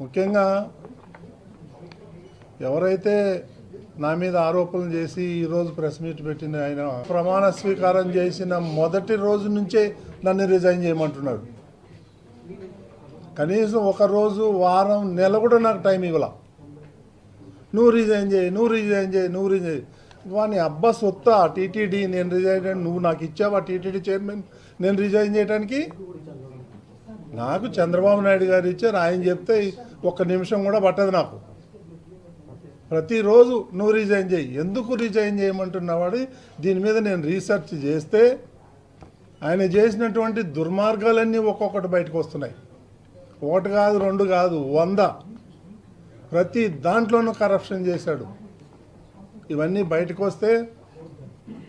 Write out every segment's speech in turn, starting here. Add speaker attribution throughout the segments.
Speaker 1: ముఖ్యంగా ఎవరైతే నా మీద ఆరోపణలు చేసి ఈరోజు ప్రెస్ మీట్ పెట్టిన ఆయన ప్రమాణ స్వీకారం చేసిన మొదటి రోజు నుంచే నన్ను రిజైన్ చేయమంటున్నాడు. కనీసం ఒక రోజు వారం నెల కూడా నాకు టైం ఇవ్వాల. నువ్వు రిజైన్ చేయి, నువ్వు రిజైన్ చేయి, నువ్వు రిజైన్. వాని అబ్బా సొత్తా టీటీడీ నేను రిజైన్ చేయడానికి నువ్వు నాకు ఇచ్చావా? టీటీడీ చైర్మన్ నేను రిజైన్ చేయడానికి? నాకు చంద్రబాబు నాయుడు గారు ఇచ్చారు, ఆయన చెప్తే ఒక్క నిమిషం కూడా పట్టదు నాకు. ప్రతిరోజు నువ్వు రిజైన్ చేయి, ఎందుకు రిజైన్ చేయమంటున్నవాడు. దీని మీద నేను రీసెర్చ్ చేస్తే ఆయన చేసినటువంటి దుర్మార్గాలన్నీ ఒక్కొక్కటి బయటకు వస్తున్నాయి. ఒకటి కాదు, రెండు కాదు, 100. ప్రతి దాంట్లోనూ కరప్షన్ చేశాడు. ఇవన్నీ బయటకు వస్తే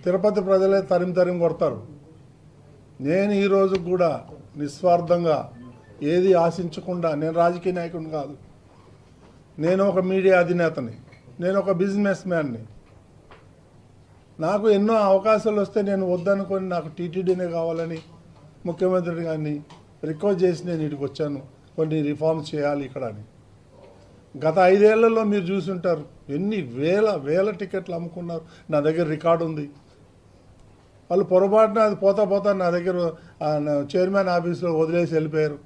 Speaker 1: తిరుపతి ప్రజలే తరిమి కొడతారు. నేను ఈరోజు కూడా నిస్వార్థంగా ఏది ఆశించకుండా, నేను రాజకీయ నాయకుడిని కాదు, నేను ఒక మీడియా అధినేతని, నేను ఒక బిజినెస్ మ్యాన్ని. నాకు ఎన్నో అవకాశాలు వస్తే నేను వద్దనుకొని నాకు టీటీడీనే కావాలని ముఖ్యమంత్రి గారిని రిక్వెస్ట్ చేసి నేను ఇక్కడికి వచ్చాను. కొన్ని రిఫార్మ్స్ చేయాలి ఇక్కడ అని. గత 5 ఏళ్లలో మీరు చూసుంటారు ఎన్ని వేల టికెట్లు అమ్ముకున్నారు. నా దగ్గర రికార్డు ఉంది. వాళ్ళు పొరపాటున అది పోతా నా దగ్గర చైర్మన్ ఆఫీస్లో వదిలేసి వెళ్ళిపోయారు.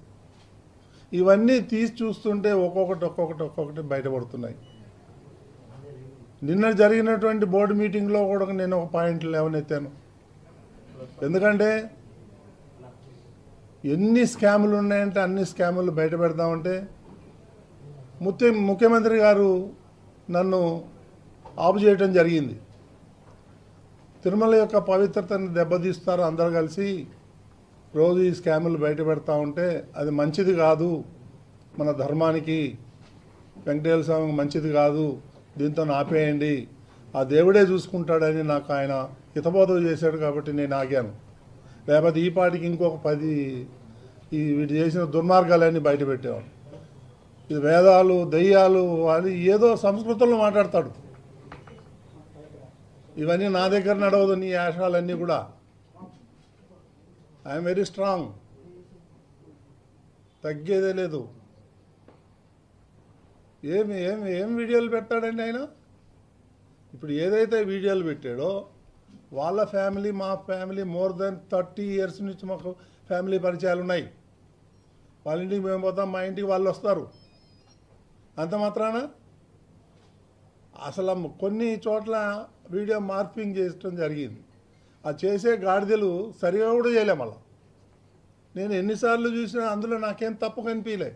Speaker 1: ఇవన్నీ తీసి చూస్తుంటే ఒక్కొక్కటి బయటపడుతున్నాయి. నిన్న జరిగినటువంటి బోర్డు మీటింగ్లో కూడా నేను ఒక పాయింట్ లేవనెత్తాను. ఎందుకంటే ఎన్ని స్కాములు ఉన్నాయంటే అన్ని స్కాములు బయట పెడదామంటే ముఖ్యమంత్రి గారు నన్ను ఆపు చేయడం జరిగింది. తిరుమల యొక్క పవిత్రతను దెబ్బతీస్తారు అందరూ కలిసి రోజు ఈ స్కాములు బయట పెడతా ఉంటే అది మంచిది కాదు, మన ధర్మానికి, వెంకటేశ్వర స్వామికి మంచిది కాదు, దీంతో ఆపేయండి, ఆ దేవుడే చూసుకుంటాడని నాకు ఆయన హితబోధ చేశాడు. కాబట్టి నేను ఆగాను. లేకపోతే ఈ పాటికి ఇంకొక 10 వీటి చేసిన దుర్మార్గాలన్నీ బయట పెట్టేవాడు. ఇది వేదాలు దెయ్యాలు అది ఏదో సంస్కృతంలో మాట్లాడతాడు. ఇవన్నీ నా దగ్గర నడవదు, నీ యాషాలన్నీ కూడా. ఐఎమ్ వెరీ స్ట్రాంగ్, తగ్గేదే లేదు. ఏం వీడియోలు పెడతాడండి ఆయన? ఇప్పుడు ఏదైతే వీడియోలు పెట్టాడో వాళ్ళ ఫ్యామిలీ, మా ఫ్యామిలీ మోర్ దెన్ 30 years నుంచి మాకు ఫ్యామిలీ పరిచయాలు ఉన్నాయి. వాళ్ళ ఇంటికి మేము పోతాం, మా ఇంటికి వాళ్ళు వస్తారు. అంత మాత్రాన అసలు కొన్ని చోట్ల వీడియో మార్పింగ్ చేయడం జరిగింది. ఆ చేసే గాడిదలు సరిగా కూడా చేయలే. మళ్ళా నేను ఎన్నిసార్లు చూసినా అందులో నాకేం తప్పు కనిపించలే.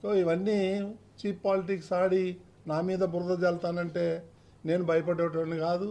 Speaker 1: సో ఇవన్నీ చీప్ పాలిటిక్స్ ఆడి నా మీద బురద జల్తానంటే నేను భయపడేటోడిని కాదు.